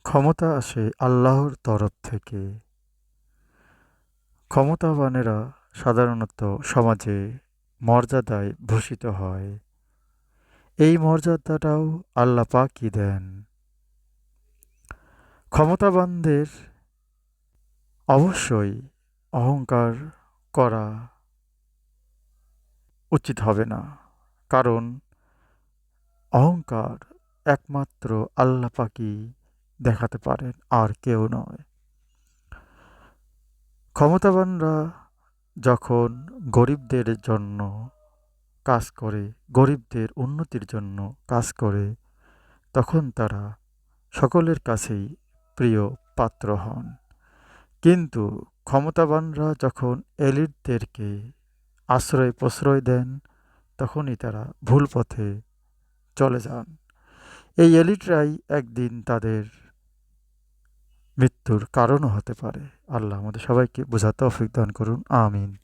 ক্ষমতা আসে আল্লাহর তরফ থেকে। ক্ষমতাবানেরা সাধারণত সমাজে মর্যাদায় ভূষিত হয়। এই মর্যাদাটাও আল্লাহ পাকই দেন। ক্ষমতাবানদের অবশ্যই অহংকার করা উচিত হবে না। কারণ অহংকার একমাত্র আল্লাহ পাকই দেখাতে পারেন, আর কেউ নয়। ক্ষমতাবানরা যখন গরিবদের জন্য কাজ করে, গরিবদের উন্নতির জন্য কাজ করে, তখন তারা সকলের কাছেই প্রিয় পাত্র হন। কিন্তু ক্ষমতাবানরা যখন এলিটদেরকে আশ্রয় প্রশ্রয় দেন, তখনই তারা ভুল পথে চলে যান। এই এলিটরাই একদিন তাদের মৃত্যুর কারণও হতে পারে। আল্লাহ আমাদের সবাইকে বোঝার তৌফিক দান করুন। আমিন।